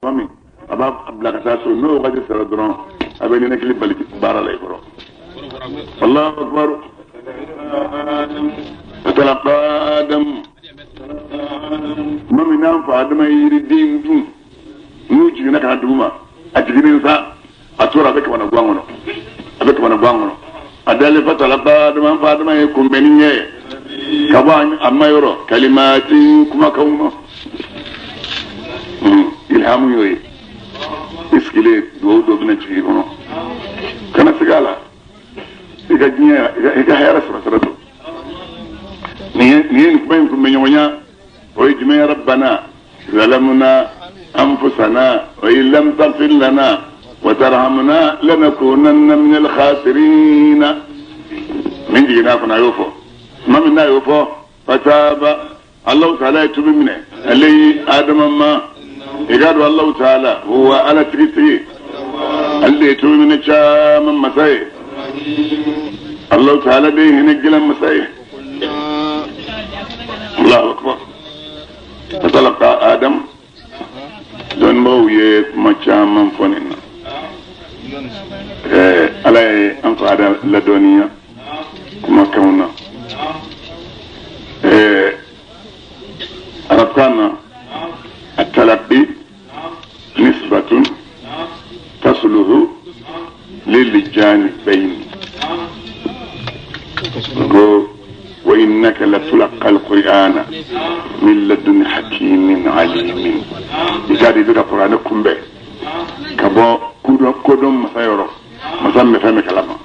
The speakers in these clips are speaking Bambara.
mami aba abla ka so no ga sara dron abeni nek li bali bara lay boro Allahu akbar talaqa adam mami nan fa adam yiri dingu nu ji na ka duma a jiginin sa a tora be kamana gwangono abe kamana gwangono adale fa talaqa adam fa adam e kumbeni nye ka ba amma yoro kalimati kuma kauma ilhamu yoyi iskile do bina ci kono kana sigala iga jinya iga hayara sura to ni kuma kun men yonya o yijma ya rabbana zalamna anfusana wa illam taghfir lana wa tarhamna lanakunanna min al-khasirin min jina kuna yofo mamin na yofo fataba Allah ta'ala yatubu minne alai adama ma igadu Allah ta'ala huwa ala triti alli yatubu minne cha man masai Allah ta'ala dai hingilan masai Allahu akbar fatalaqa adam don mawye macha man fonina alai an fada la doniya kuma kauna أربكانا التلقي نسبة تصله للجانبين وإنك لتلقى القرآن من لدن حكيم عليم إذا بك قرآنكم به كبو كودم مسيرو مسمى فهم كلامه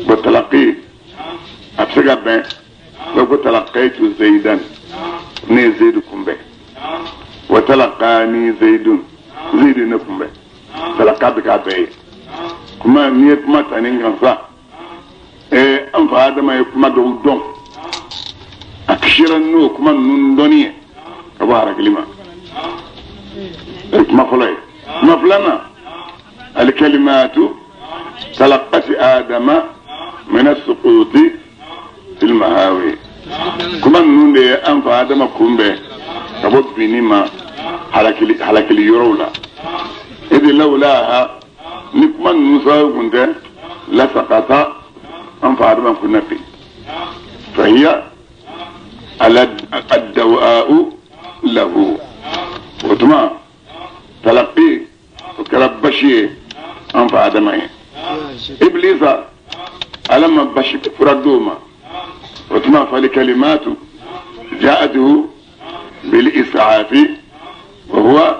والتلقي أبسك به لو تلقيت زيدا ne zaidu kumbe wa talaqani zaidun zaidu ne kumbe talaqa bi ka be kuma ni kuma tanin gansa an fa adama ya kuma do don akshiran no kuma nun doni ka bara kalima kuma kholay maflana al kalimatu talaqat adama min as-suqut fil mahawi kuma nunde an fa adama kumbe kabo binima halakili yorola idi lawlaha ni kuma nusa gunde la saqata an fa adama kunafi fahiya ala ad-dawa'u lahu wotuma talaqi karabashi an fa adama iblisa alama bashi furaduma وتما فالكلمات جاءته بالإسعاف وهو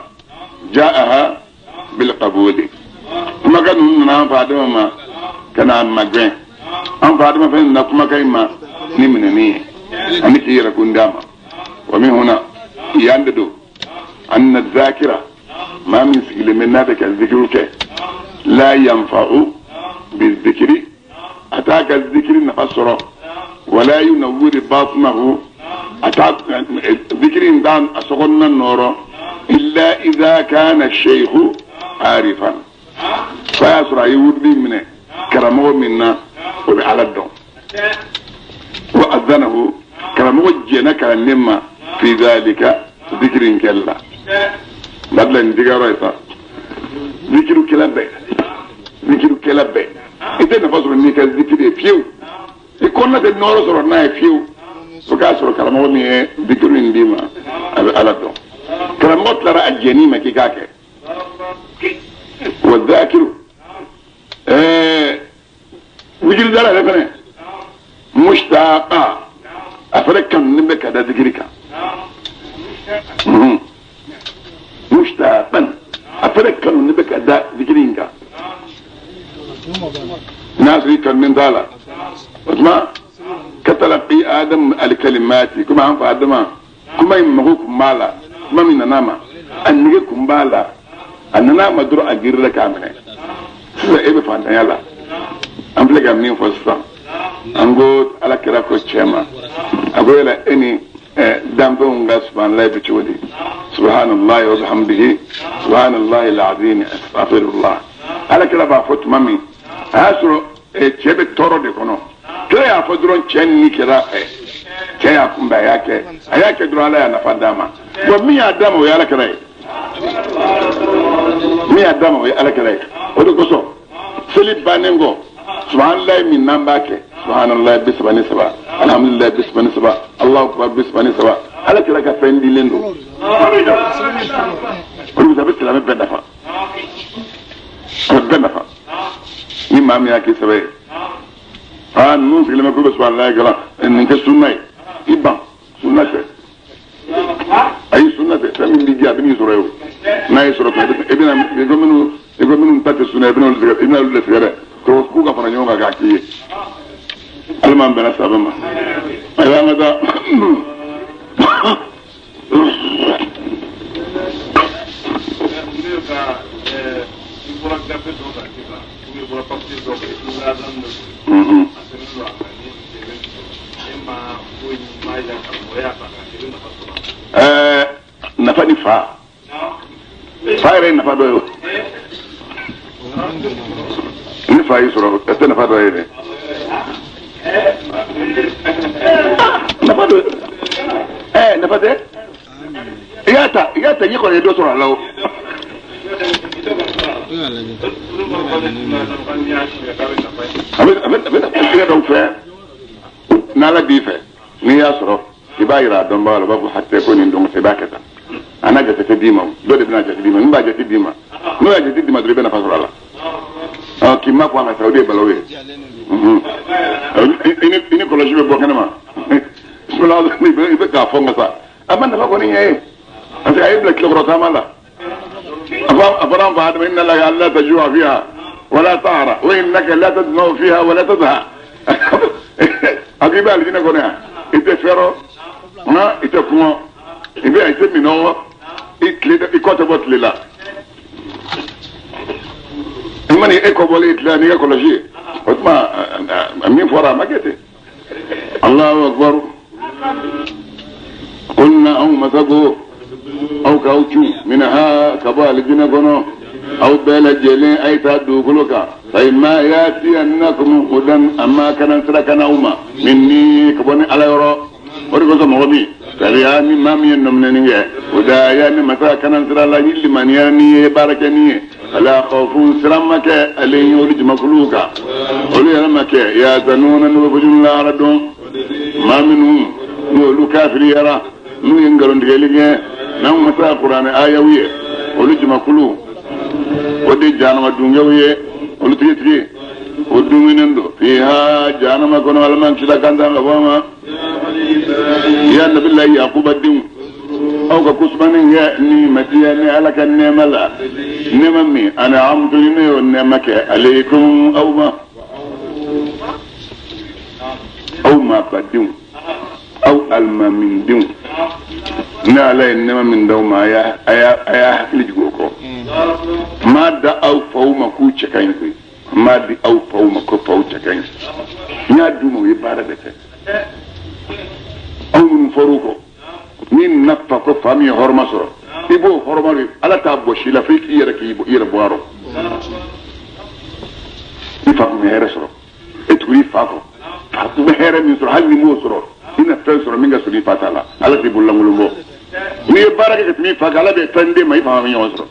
جاءها بالقبول كما كان هنا فادما ما كان عن مجين أم فادما فإن كما كيما نمنني أنك يركون داما ومن هنا ينددو أن الذاكرة ما من سجل من ذلك الذكر لا ينفع بالذكر أتاك الذكر نفسره ولا ينور باطنه ذكر دان أسغن النور إلا إذا كان الشيخ عارفا فيسرع يودي منه كرمه منا وبعلى الدون وأذنه كرمه جنا كلمة في ذلك ذكر كلا بدل ذكر رأيتا ذكر كلا بي إذا نفسر منك الذكر فيو ikonna de noro soro na fiu suka soro karamo mi e dikru ndima ala do karamo tara ajeni ma kikake wa dhakiru wujil dara le fene mushtaqa afrakan nimbe kada dikrika mushtaqan afrakan nimbe kada dikrinka ناسي كان من ذلك اسمع كتلقي آدم الكلمات كما هم فادم كما يمهوكم مالا كما من ناما أنكم بالا أننا مدرو أجير لك عمنا سيدا إيه بفانتا يلا أمبلك أمنين فسطا أنقود على كراكو الشيما أقول لك إني دامبون سبحان الله بتشودي سبحان الله وبحمده سبحان الله العظيم أستغفر الله على كلا بافوت مامي asro chebe toro de kono to ya fodron chenni kira ke ya kumba yake ayake dro ala ya nafadama wa mi adama ya la kira mi adama o ye ala kɛlɛ ye o de kosɔn seli bannen kɔ subhanallah min n'an b'a kɛ subhanallah 33 alhamdulillah 33 allahu akbar 33 ala kɛlɛ ka fɛn dilen don o de a bɛ silamɛ bɛɛ nafa a bɛ bɛɛ nafa ni maa min y'a kɛ sɛbɛ ye ninnu sigilen bɛ ko bɛ subhanallah kɛla nin kɛ sunna ye i ban sunna tɛ ayi sunna tɛ fɛn min b'i diya a bɛ n'i sɔrɔ ye o n'a ye sɔrɔ i bɛna i ko minnu ta tɛ sunna i bɛna olu de tigɛ dɛ k'u ka fara ɲɔgɔn kan k'a k'i ye ala m'an bɛnna sabɛ ma ayiwa an ka taa nafa ni fa yɛrɛ ye nafa dɔ ye o ni fa y'i sɔrɔ est-ce que nafa dɔ ye dɛ nafa dɔ nafa tɛ i y'a ta ɲɛ kɔni ye dɔ sɔrɔ a la o a bɛ tigɛ dɔw fɛ n'ala b'i fɛ n'i y'a sɔrɔ i b'a yira a dɔnbaga la u b'a fɔ hatɛ ko nin dɔn i b'a kɛ tan a n'a jate tɛ d'i ma dɔ de bɛna jate d'i ma min b'a jate d'i ma n'o y'a jate d'i ma dɔrɔn i bɛ nafa sɔrɔ a la k'i ma kɔn a ka sa o de ye balawu ye i ni kɔlɔsi bɛ bɔ kɛnɛ ma i bɛ k'a fɔ n ka sa a ma nafa kɔni ɲɛ ye parce que a y'i bila tilekɔrɔ taama la a fɔra an fa adama inna laka alla tajua fiha wala tahara wa innaka la tadmau fiha wala tadha a ko i bɛ alijinɛ kɔnɔ yan i tɛ fɛrɛ i tɛ kɔngɔ i bɛ yan i tɛ minɔgɔ i kɔ tɛ bɔ tile la i mana e kɔ bɔlen tile la n'i ka kɔlɔsi ye o tuma min fɔra a ma kɛ ten alahu akbar qulna anw masago aw k'aw cu minha ka bɔ alijinɛ kɔnɔ aw bɛɛ lajɛlen a ye taa dugukolo kan فإما يأتينكم هدى أما كان سركنا أوما مني كبني على يرى ورقص مغبي فلياني ما من نمنني وداياني مسا كان سر الله يلي من يعني باركني فلا خوف سرمك عليه ولج مخلوقا ولي لمك يا زنون وبجن الله ردون ما منهم نقول كافر يرى نو ينقلون دقيقة نو مسا قرآن آيوية ولج مخلوق ودي جانما دونجوية olu tigi o duminen do fiha janama kono alman kila kanda ngabama ya nabillahi yaquba dim aw ka kusmanin ya ni matiya ni alaka nemala nemami ana amtu ni o nemake alaykum aw ma qadim aw almamin dim na lay nemamin daw ma ya aya lijigo ko ma da aw fawma ku cekayn ko ma di aw fawma ko faw cekayn nya dumo yi bara de te aw mun faruko min nappa ko fami horma soro ibo horma ri ala ta bo shila fi ki yere ki yere boaro ifa ko mere soro eturi fa ko fa ko mere min soro halni mo soro ina tan soro minga sori fatala ala ti bulangulu mo ni baraka ke mi fa gala be tande mai fa mi yosoro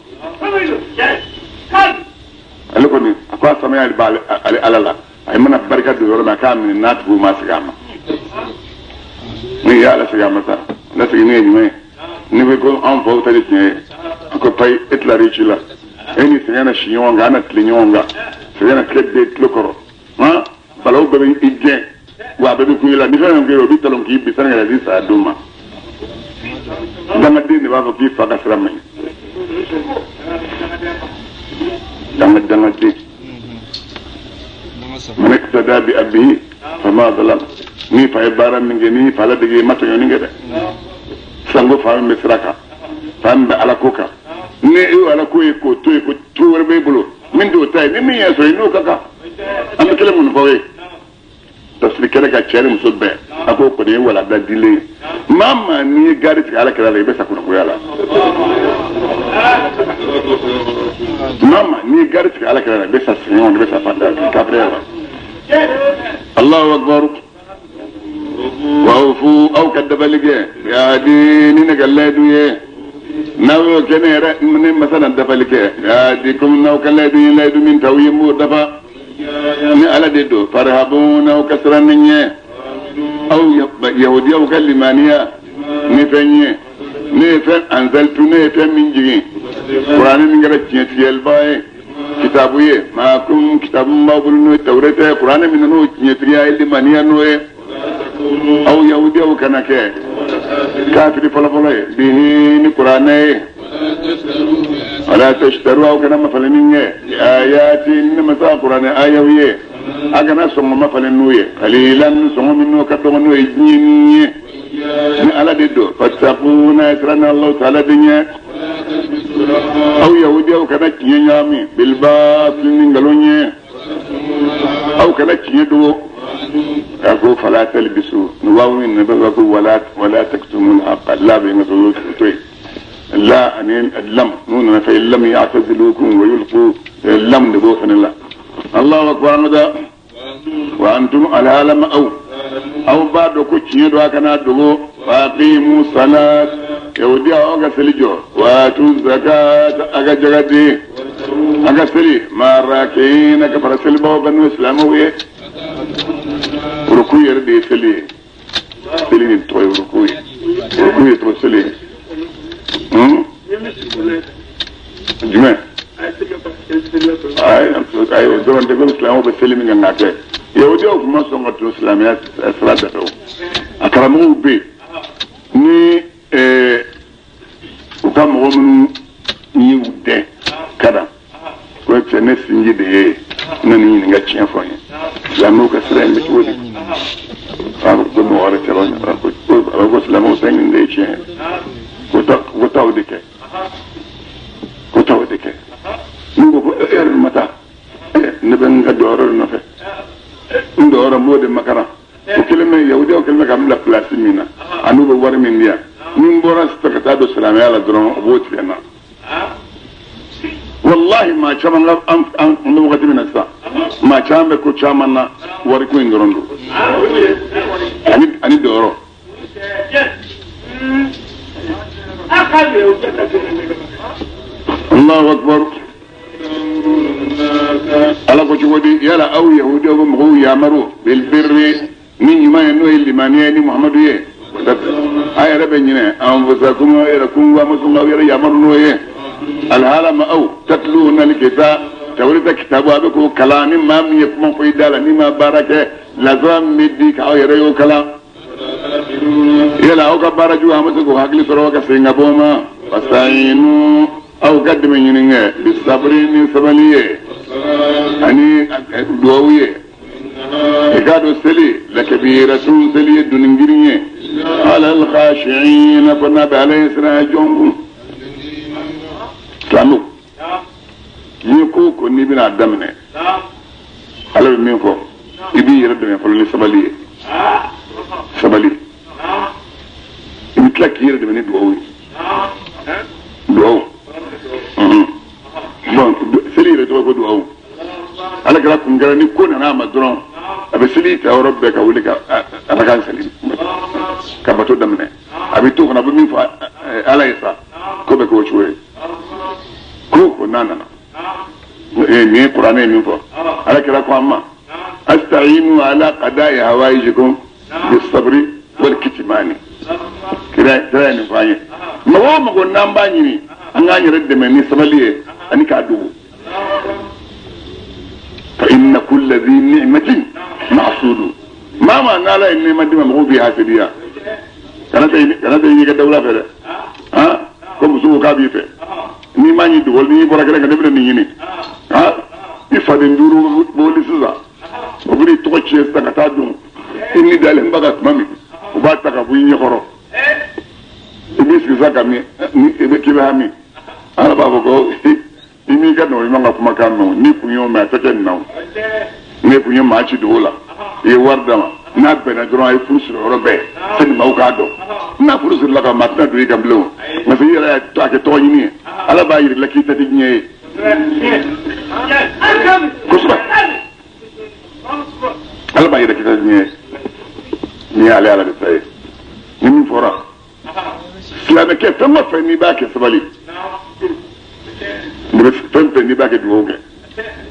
ale kɔni a ko a samaya b'ale ala la a ye mana barika don yɔrɔ min a k'a minɛ n'a tigiw ma segin a ma ni y'ala segin a ma sa la segin ne ye ɲuman ye ni bɛ ko anw faw ta de tiɲɛ ye a ko payi e tilari ci la e ni sɛgɛn na si ɲɔgɔn kan an na tile ɲɔgɔn kan sɛgɛn na tile den tile kɔrɔ balawu bɛɛ bɛ i gɛn wa a bɛɛ bɛ kun i la ni fɛn fɛn kɛ o bɛ talon k'i bi sani ka di saya don ma dangaden de b'a fɔ k'i fa ka sira man ɲi dangaden man iktada bi abihi fama zalam ni fa ye baara min kɛ ni fa la dege ma tɔɲɔni kɛ dɛ sango fa min bɛ sira kan fa min bɛ ala ko kan ni e ye ala ko ye k'o to ye ko to wɛrɛ b'e bolo min t'o ta ye ni min y'a sɔrɔ i n'o ka kan an bɛ kelen mun fɔ ye tafsiri kɛlɛ ka cɛ ni muso bɛɛ a k'o kɔni ye walanda dilen ye maa maa n'i ye gari tigɛ ala kɛra la i bɛ sa kunnafoniya la mama ni gari tigɛ ala kɛra la i bɛ sa sɛgɛn i bɛ sa fanta kafiriya la Allahu akbar wa ufu aw ka dabali kɛ yaadi ni ne ka layidu ye nawo kenere ne masalan dafalike dikum naw kaladu ladu min tawyimu dafa ni ala de do farhabuna kasran nye aw yahudi aw kalimaniya ni fenye ne fen anzaltu ne fen min jigi qur'an min gara tiel bae kitabu ye ma kum kitabun babul no tawrata qur'an min no tiya limaniya no e aw yahudi aw kanake kafiri fala bihi ni qur'an ولا تشتروا او كلام فلنين ايات انما قران ايويه اغنا سوم ما فلنويه قليلا سوم منو كدو يجني على ددو فتقون اسرنا الله تعالى دنيا او يهودي او كذا يامي بالباطل نغلونيه او كذا يدو اكو فلا تلبسوا نواوين نبغوا ولا تكتموا الحق لا بينكم لا أن اللم نون فإن لم يعتزلوكم ويلقوا اللم لبوفن الله الله أكبر مدى وأنتم على لم أو بعد كتشين وكنا دغو وأقيموا الصلاة يودي أوغا سلجو واتوا الزكاة أغا جغدي أغا سلي ما راكين كفر سلبو بنو إسلاموية ركوية ردي سلي نتوي ركوية تو سلي جمع ay don de gol islam be selimi ngate yewdi o kuma so ngatu islamiyat salata do akaramu be ni o kam mo mun ni ude kada ko tsene sinji de nani ni ngati en foye islamu ka sere mi wodi fa ko mo wala tero ko islamu sen de che ko tawdike nugo ko mata ne ben ga doro no fe ndoro mode makara ko kelme yawde o kelme kam la place mina anu bo war min dia nin bora stakata do salam yalla dron woti na wallahi ma chama ngam am no wakati mina sa ma chambe ko chama na war ko ndorondo ani doro الله أكبر على كتبودي يلا أو يهودي أو مغو يامرو بالبر من ما ينوي اللي محمد يه هاي ربنا أنفسكم وإلكم ومسلم وإلى يامرون يه العالم أو تتلون الكتاب تولد كتاب أبكو كلام ما يفهم في دالة ما بارك لازم مديك أو يريو كلام يلا أو كبارجو همسكو هاكلي سروك سينغابوما فاستعينوا أو قدم ينينه بالصبرين سبليه أني دوويه إكادو سلي لكبيرة سلي الدنيا على الخاشعين فنبي عليه السلام جنبه سامو يكو كوني بنا دمنا على بمينكو يبي يرد من فلان سبلي يمتلك يرد من دووي دوو bon seli re to ko du aw ala kala kun gara ni ko na ma dron abe seli ta rabbe ka wuli ka ana kan seli ka bato damne abi to na bu min fa ala isa ko be ko chuwe ko nana ni qur'ani min fa ala kala ko amma asta'inu ala qada'i hawaijikum bis sabri wal kitmani kira ni fa yi ma ko namba ni an gani radda mai ni sabaliye an ka dubu fa inna kulli dhi ni'matin mahsudu mama nala in ni'mati ma mu bi hasidiya kana tay ga dawla fere ha ko musu ka bi fe ni ma ni duwol ni bora ga debbe ni ni ha ni fa den duru boli suza o buri to ci sta ka ta dum inni dalen baga mami o ba ta ka bu ni khoro ibis zaka mi ni ebe kiba mi ala baba ko imi ka no ima ngakuma kan no ni kunyo ma teken no ne kunyo ma ci dola e wardama na be na dron ay fursu robe sen ma ka do na fursu la ka matna do ikam lo ma fi yara to ake to ni ala ba yiri la ki tati nye kusba ala ba yiri ki tati nye ni ala de tay ni fora silame ke fema fe ni ba ke sabali ni be fe ni ba ke duoge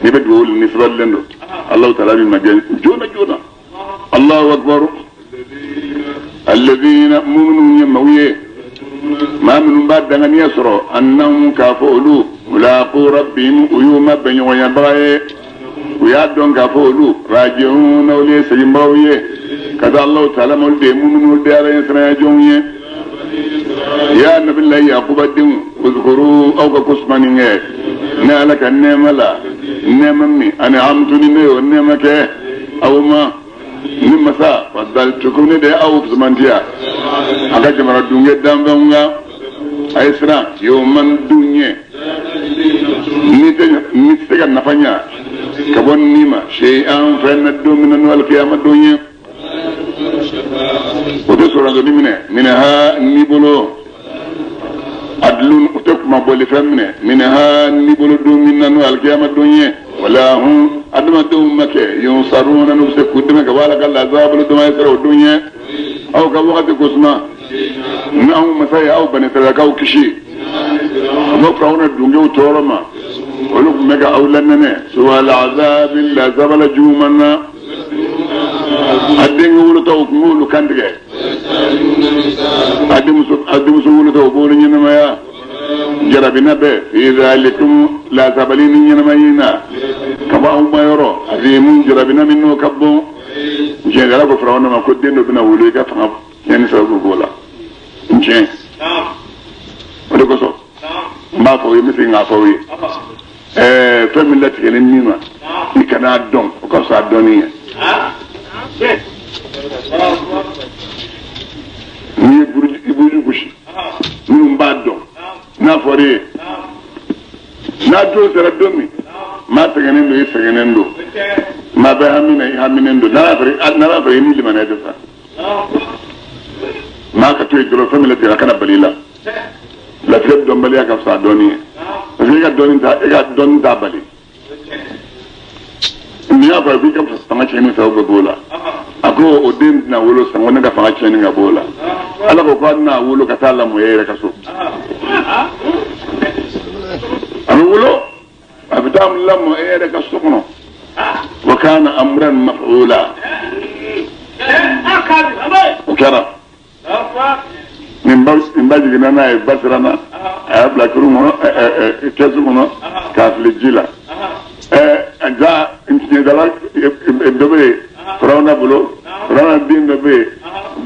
ni be duol ni sabal lendo Allah ta'ala bi magen jona Allahu akbar alladhina mu'minun yamawiye ma min ba'd an yasra annahum kafulu mulaqu rabbihim uyuma banyo ya bae uya don kafulu rajiun awli sayimbawiye kaza Allah ta'ala mul be mu'minun de ara yasra jonye ya nabillahi yaqubaddin uzkuru aw ka kusmaninge na laka nemala nemami an'amtuni ne nemake awma nimma sa faddaltukum ne da aw kusmantiya aga jamara dunge dambanga aisra yawman dunye ni tega nafanya kabon nima shay'an fa nadumina wal qiyamah dunye oto sura do nimine minha nibulu adlun utakuma boli famne minha nibulu dumina wal qiyamah dunye wala hum adama dum make yunsaruna nufse kudima ka wala kala azabul duma yasra dunya aw ka waqti kusma na'u masaya aw bani tarakaw kishi mo fauna dunga utoroma wala mega awlanne suwal azab la zabala jumanna adinga wulu taw ngulu kandige adimusu wulu taw bolu nyina maya jarabina be fi zalikum la zabalin nyina mayina kama umma yoro azimun jarabina minno kabbo jengala ko frawna ma ko dendo bina wulu ga fanga yani sabu gola nje wala ko so ma fo yimi singa fo wi famille tigene nima ikana don ko sa doni ni buruji bushi ni mbado na fori na do sera domi ma tegenen do yesegenen do ma ba haminen do na fari ni limana da sa ma ka to idro famille tira kana balila la treb do mbali ka sa doni ga don da bali ni ya ba bi ka fa ma cheni sa go bola ako odin na wolo sa ngona ka fa cheni ga bola ala ko ko na wolo ka tala mo yere ka so wolo abdam lam yere ka so kono wa kana amran maf'ula ukara min baji gina na e basrana abla kurumo kesumo ka flijila anja intine dala dobe frona bulo frona din dobe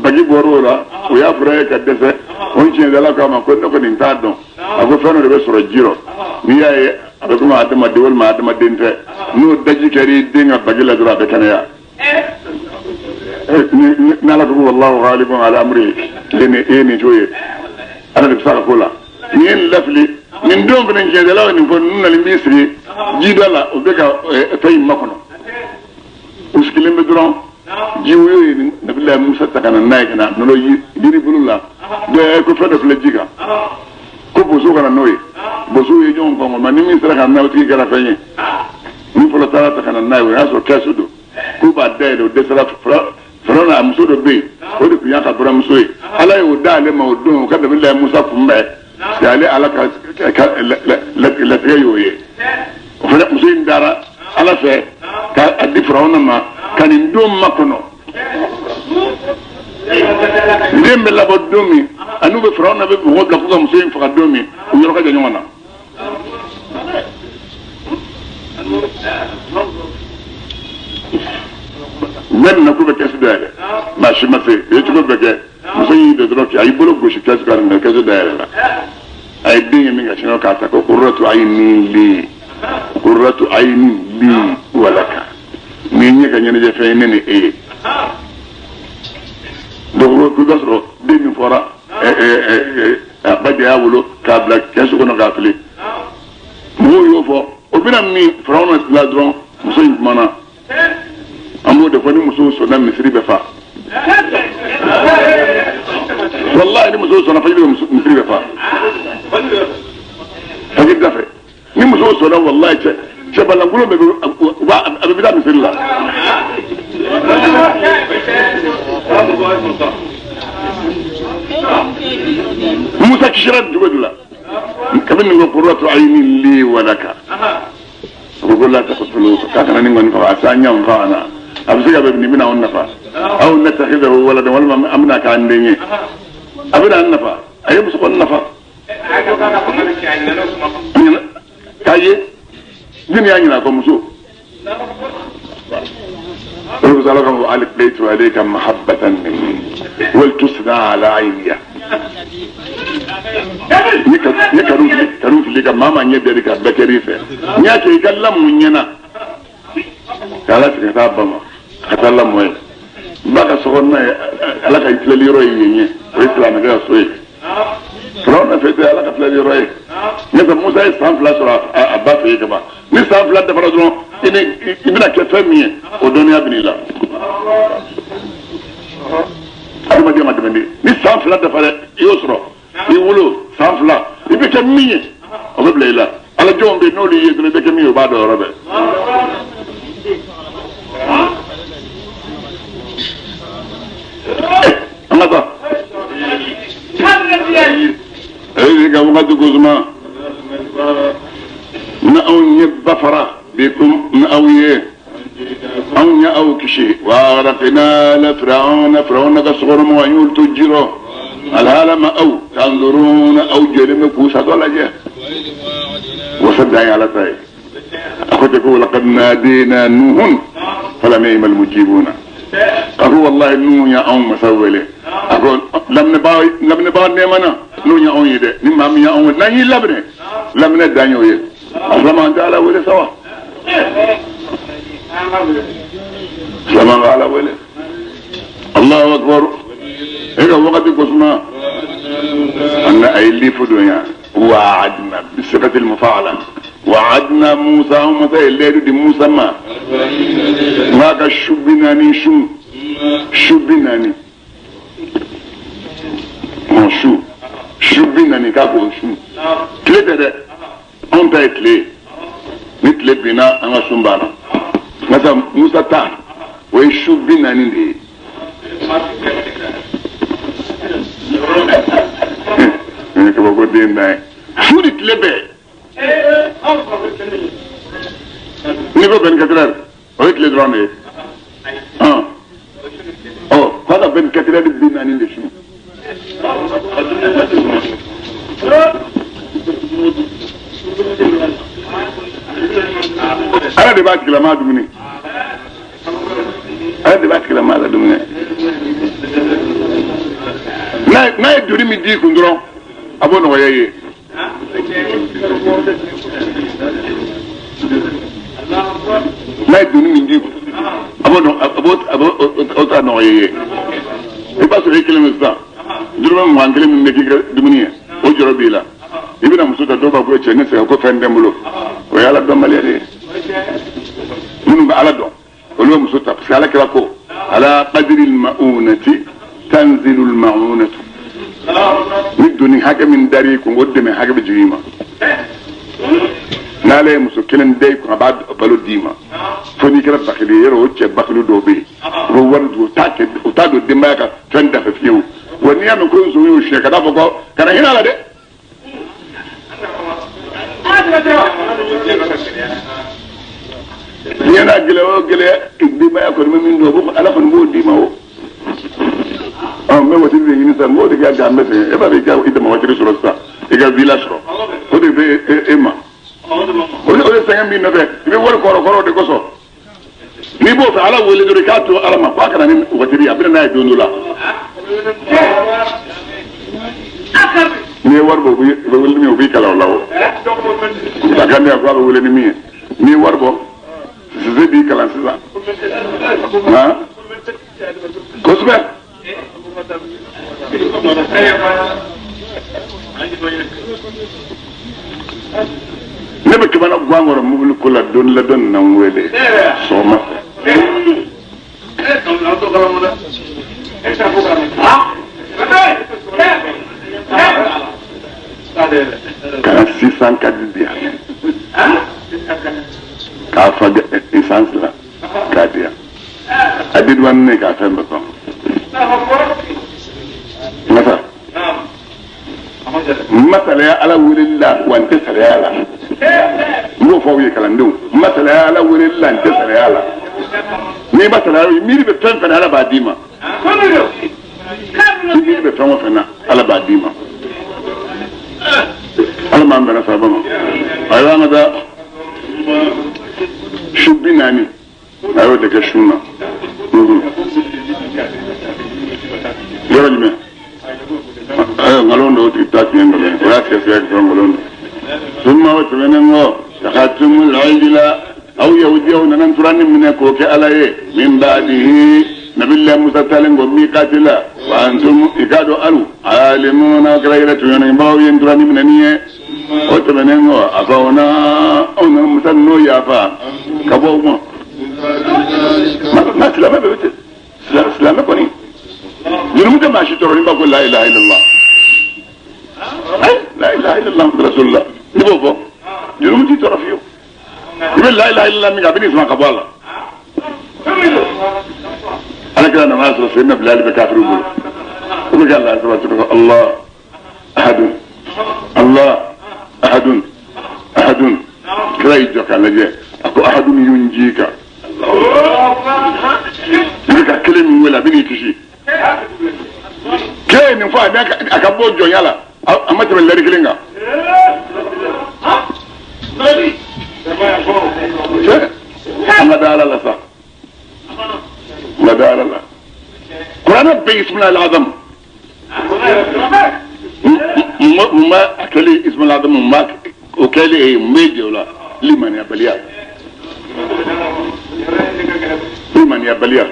bagi borora o ya fraya ka dese on cin dala kama ko no din tadon ago fano dobe soro jiro ni yaye ago ma adama dewol ma adama dinte no daji kari dinga bagi la dura be kanaya nala ko wallahu ghalibun ala amri eni joye ana de sala kola ni lafli min don ko den jede law ni fon nunal misri jidala o be ka tay makono uskile be duron jiwoyo ni nabillahi musa takana naykana no yiri bululla de ko fada fle jiga ko boso kana noy boso ye jon ko ma ni misra kana nawti kala fanye ni folo tara takana nayo aso kasudo ko ba daydo de sala frona muso do be o de kunya ka bura muso yi ala yo dale ma odun ka nabillahi musa fumbe yale ala ka la yoye fona muso indara ala fe ka adi frona ma kan ndum makono ndembe la bodomi anu be frona be bo la ko muso in fa domi yoro ka janyona men na ko be kesu dare ma shi ma se e ko be ke muso yi de droki ay bolo go shi kesu gar na kesu dare la ay dinga mi ga shino ka ta ko qurratu ayni li walaka ni nyega nyene je fe nene e do ko gasro demi fora bade awulo ka black kesu ko no gafli mo yo fo obina mi from la dron muso yi mana amu de fani muso so na misri be fa wallahi ni muso so na fa misri be fa fajir dafe ni muso so na wallahi ce balangulo be ba abida misri la Musa kishira dugodula kabin ngo qurratu ayni li wa laka وقول تقتلوه كان نقول نفع ثانيا نفعنا أبزق بابن بنا والنفع أو نتخذه ولدا ولا أمنا كان ديني أبدا النفع أي مسق النفع كاي دنيا عندنا كمسو رزقكم على البيت وعليك محبة مني ولتصنع على عيني ni karu fili ka mama nye beri ka bekeri fe nya ke kala munyana kala ti ka ba ma kala moy ba ka so na ala ka itlali ro yenye o islam ga so yi pro na fe ala ka itlali ro yi ne ba musa is san fla sura abba fe ka ba ni san fla da faradro ini ibna ke fami o doniya binila alma de ma demande ni san fla da fara yusro iwulo sanfla ibe ke miye o be blela ala jombe no li yedre be ke miye ba do robe amata ga wadu guzma na on bafara bikum na awiye an ya au kishi wa rafina la fir'auna ka suguru mo yul tujiro العالم أو تنظرون أو جرم كوسة ولا جاء وصدعي على تاي أخذ يقول لقد نادينا نوح فلم يئم المجيبون أقول والله نوح يا أم مسوله أقول لم نبا نيمنا نوح يا أم يده نمام يا أم نهي لبنه لم ندانيو يه زمان تعالى ولا سوا زمان على ولا الله أكبر هذا وقت قسمة أن أيلي فدويا وعدنا بصفة المفاعلة وعدنا موسى وموسى الليل دي موسى ما كشبناني شبناني شبناني كابو شو كلي ده أنت كلي مثل بنا أنا سنبانا مثلا موسى تان ويشبناني دي ne ko ko den dai fudi tlebe ni ko ben katrar o tle drone oh kada ben katrar din ani de shu ala de bat kila ma dumuni ala de bat kila ma dumuni na ye doni min di kun dɔrɔn a b'o nɔgɔya i ye n'a ye doni min di kun a b'o ta nɔgɔya i ye i b'a sɔrɔ i kelen min sisan dɔrɔmɛ mugan kelen min bɛ k'i ka dumuni ye o jɔrɔ b'i la i bɛna muso ta dɔw b'a fɔ cɛ ne sɛgɛn ko fɛn tɛ n bolo o ye ala dɔnbaliya de ye minnu bɛ ala dɔn olu bɛ muso ta parce que ala kɛra ko ala qadri al-ma'unati تنزل المعونة ندوني حاجة من داريكم قدام حاجة بجريمة نالي مسكين دايكم بعد بلو ديما فني كلا بخلي يرو تش بخلو دوبي روان دو تاك وتادو دماغا تندا في فيو ونيا نكون سوي وشيك دا فوق كان هنا لا دي نينا جلو ديما يكون من دو على فنبو ديما mais wati be yin san mo de ga gambe e ba be ga ida mo wati suro sa e ga village ro o de be ema o de sanga mi na be be wor koro de koso ni bo fa ala wole do rekato ala ma pa kana ni wati ya be na do nula ni war bo be wol mi o bi kala lawo da ga ne ko wole ni mi ni war bo je bi kala sa ha kosbe ne be kibana gwangoro mugul kula don la don nan wele so ma kana 604 dia ka fa essence la ka dia adid wan ne ka fa ba ko nata masala ala wulilla wante sala mo fo wi kala ndu masala ala wulilla wante sala ni masala mi be tan fana ala badima mi be tan fana ala badima ala ma mbana sabama aywa ngada shubinani ayo de ke shuna yoro jime ngalondo ti ta tiendo le ora se se ko ngalondo summa wa tumenengo takatumul aijila aw yahudiyo nanan turani mine ko ke alaye min ba'dihi nabillahi musa talengo miqatila wa antum ikado alu alimuna kala tuyana bawo yen turani mine niye o tumenengo afawna ona musanno yafa kabo mo ma silama bebe silama koni juru muta ma shi toro ni ba ko la ilaha illallah la ilaha illallah rasulullah ni bobo juru muti toro fiyo ni la ilaha illallah mi gabini sama kabala ana kana na maso sayyidina bilal be kafiru bulu ko ga Allah subhanahu Allah ahadun Allah ahadun ahadun kray joka laje ako ahadun yunjika ka kelemi wala bini kishi ke ni fa da aka bojo yala amma ta bellari kilinga amma dala la sa la dala la qur'ana bi ismil al-azam ma akali ismil al-azam ma okali mejola liman ya baliya liman ya baliya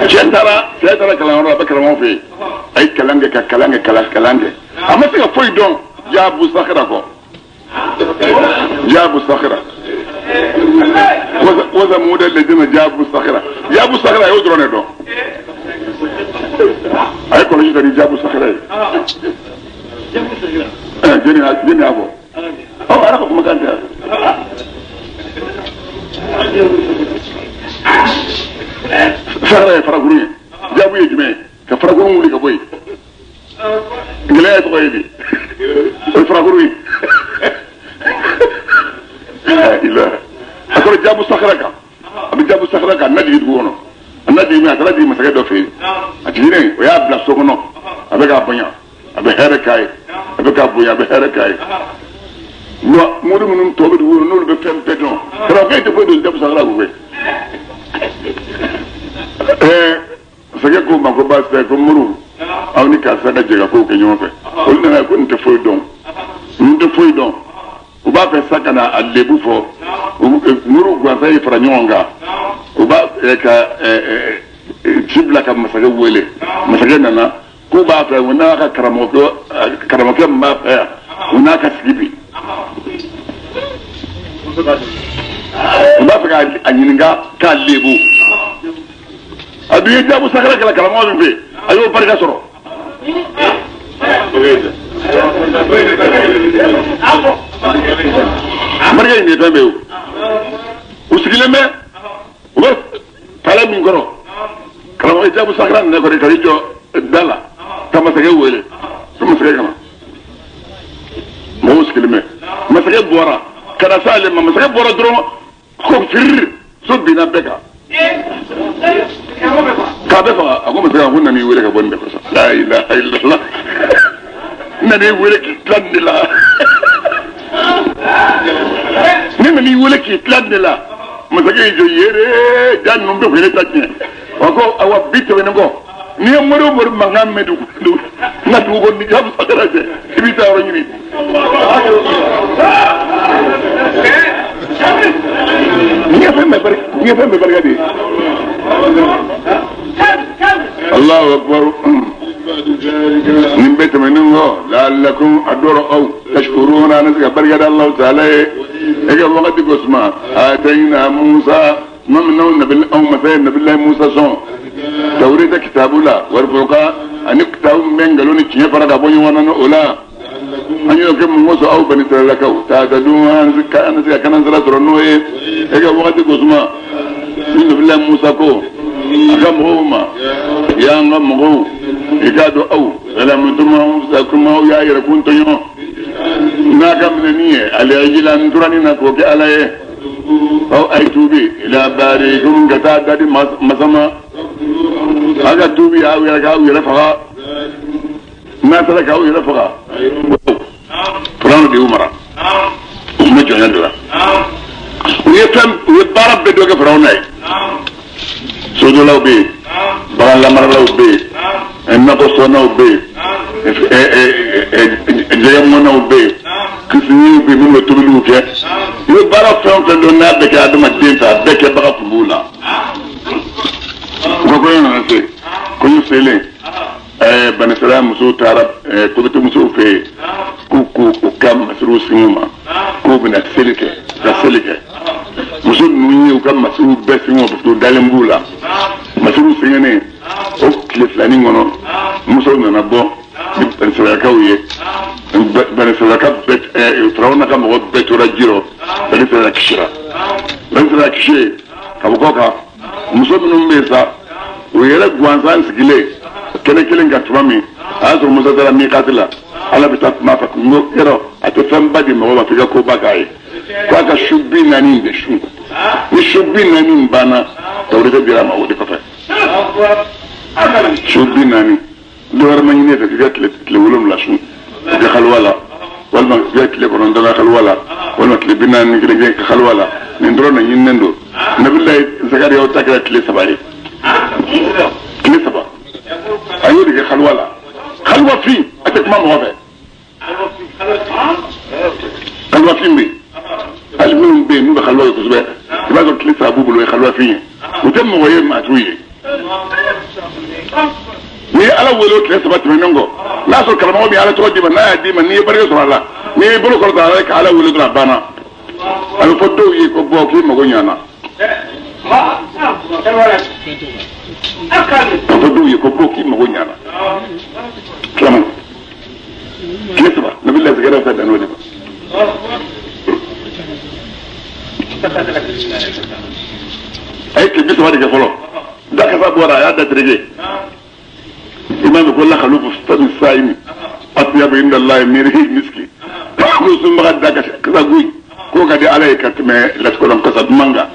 Jentara kalan ora bakara mo fi ay kalange ka kalange kalange amma se foi don jabu sakhira ko jabu sakhira waza model le dina jabu sakhira yo drone do ay ko ni dari jabu sakhira jeni abo oh ara ko kuma kan ta faraguru jabu ye jume ka faraguru wuli ka boy ngile ay ko yidi o faraguru ila akoro jabu sakraka abi jabu sakraka nadi duwono nadi mi akala di masaka do fe atine o ya bla sokono abe ka bonya abe here kai abe ka bonya abe here kai no mudu munum tobe duwono no be fem pedon kala kay te bodo jabu sakraka ko sake ko ma ko ba sai ko muru awni ka saka jega ko ke nyofe o na ko nte foi don o ba fe saka na allebu fo muru gwa sai fra nyonga o ba ka cibla ka masaka wele masaka nana ko ba fe wona ka karamoke ma fe wona ka sibi o ba fe ka anyinga ka allebu aduye jabu sakara kala kala mo be ayo barka soro marga ni tambe usigile me o tala min goro kala mo jabu sakara ne ko re jo dala kama sage wele kuma sage kama mo usigile me ma sage bora kada sale ma sage bora dro ko fir so bina beka kabe fa akoma saka hunna ni wele ka bonde ko sa la ilaha illallah nani wele ki tlandila ni wele ki tlandila masake jo yere dan no be wele tatne wako awa bito ne go ni moro mangam medu na du go ni jam sakaraje bita ro ni ni fa me bargadi الله أكبر من بيت منه لعلكم أدور أو تشكرون نسك بركة الله تعالى إذا وقت قسمة آتينا موسى ممنون أو مثلا نبي الله موسى صون توريد كتاب الله والفرقان أن يكتب من قالوني كي فرق أبوني وانا أولا أن يكتب موسى أو بني تلكو تعتدون نسك كان نزل ترنوه إذا وقت قسمة نبي الله موسى كو akamuhuma yanga mugo igado au ala mutuma zakuma ya ira kunto yo na kam ne ali ajila ndurani na ko ke alaye au ay tubi ila barikum gata dadi masama aga tubi ya ira ga ira fa na tala ga ira fa Quran di umara ma jonya dura yetam yebarab be doga Quran sodo law be balan lamar law be en nako sono be jeyam mono be kisini be mo tulu ke yo bara fon do na be ka adama denta be ke baka pula ko ko na se ko yo sele bani sala muso tarab ko to muso fe ko kam masru sinuma ko bina selike da selike muso nunyi ko masru be sinuma to dalembula masru singene o kile flani ngono muso na bo bani sala kawye bani sala ka bet trawna ka mo betura jiro bani sala kishira bani sala kishe ka ko ka muso nunyi mesa o yere gwanzan sigile kele kele ngatwami azo muzadara mikatila ala bitat ma fa ngo ero atefamba di mo ba fika ko bagai kwa ka shubi nani be shu ni shubi nani bana tawrida bira ma wodi ko fa shubi nani dor ma nyine fa fika kle wulum la shu ga khalwala wal ma fika kle ko ndala khalwala wal ma kle binani kle khalwala ni ndro na nyin nendo nabillahi zakariya o takra kle sabari kle sabari ayo de khalwa fi atek mam hobe khalwa fi mbi almun be nu khalwa ko zbe ba ko klisa bubu lo khalwa fi utem mo waye ma tuye ni ala wolo klisa bat menongo la so kalama bi ala to di na di man ni bare so ala ni bulu ko dara ka ala wolo dra bana al foddo yi ko bo ki mo go nyana foddo yi ko bo ki mo go nyana kama كيسبا نبي الله زكريا فدا نودي اي كيسبا ودي كفلو دا كفا بورا يا دا تريجي امام يقول لك خلوف فد الصائم اطيب عند الله ميري مسكي مسلم ما دا كذا غوي كو غادي عليك كما لا تكون كسب مانغا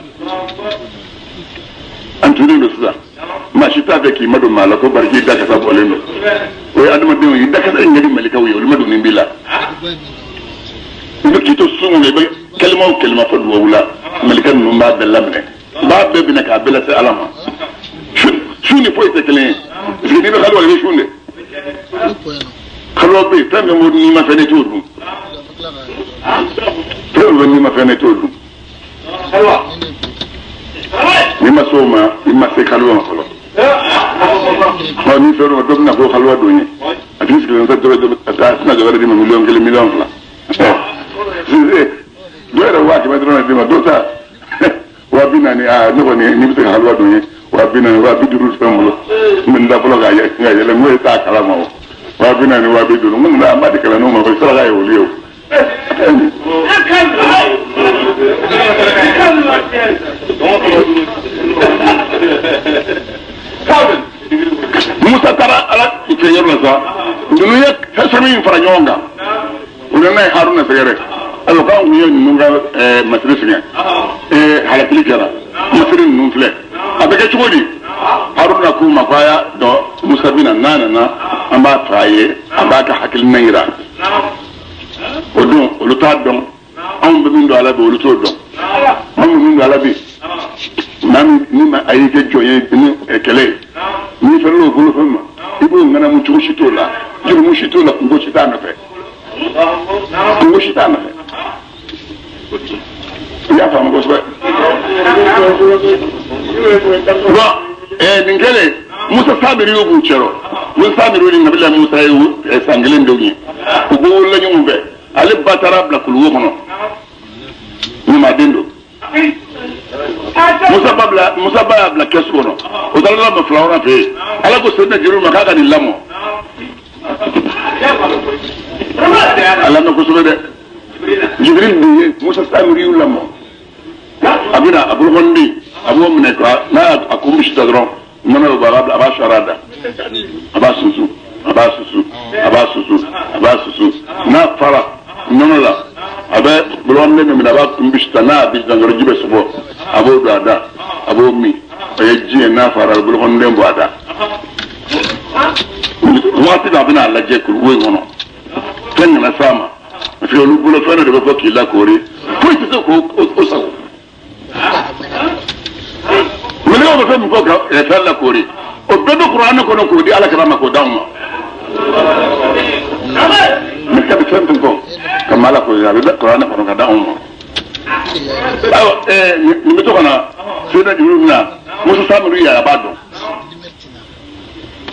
انتوني نسلا ما شتا فيكي مدو مالكو برجي دا كسب ولينو وي ادم ديو يدك ngadi malika wi wala madu min billah bikito sunne be kalma fadu wala malikan no ma be lamne ba be binaka bela se alama shuni foi te kelen ni be khalwa le shunde khalwa be tan mo ni ma fene todu tan ni ma fene todu khalwa ni ma soma ni ma se khalwa ma khalwa ma ni fero do na ko khalwa do ni at least que nta do na do di million la do era wa ke ma do na di ma do ta wa bina ni a no ni ni bi khalwa do ni wa bina wa bi duru samulo min da bolo ga ya le mo ta kala ma wa bina ni wa bi duru mun da ma de kala no ma ko sala ga yo liyo Musa tara ala ke yebla sa dunu yak tasami fara nyonga unana haruna segere alo ka ngiyo nunga masrisi ne hala klikera masrin nun fle abeke chugodi haruna ku mafaya do Musa bina nana na amba traye amba ka hakil naira odon oluta don on be ndo ala be oluto don on ndo ala be nami ni ma ayike joye ni ekele ni fero bulu fama ibo ngana mu chushito la jiru mu shito la ngo chitana fe ngo chitana fe ya fam go sba wa ningele Musa sabiri yobu chero mun sabiri ni nabila Musa yu sangelen dogi ubo la nyumbe ale batara bla kulu wono ni ma dendo Musa babla kesu no o dalla ba flawra fe ala ko sedna jiru makaka ni lamo ala no ko sube de jibril bi Musa samiri lamo abina abul gondi abu min ka na akum bistadron mana ba babla abasharada abasusu na fara nono la abe blonde me na ba kumbista na bi dangaro jibe subo abo dada abo mi e ji na fara blonde mbo ada wati da bina la je ku we ngono tan na sama fi lu bulo fana de ba ki la kore ko ti ko o sawo mele o ba ko ka e talla kore o bedo qur'an ko no ko di ala karama ko dawma mais ka bi ko kamala ko ya be qur'an ko ka dawma aw ni to kana sena di runa musa samru ya bado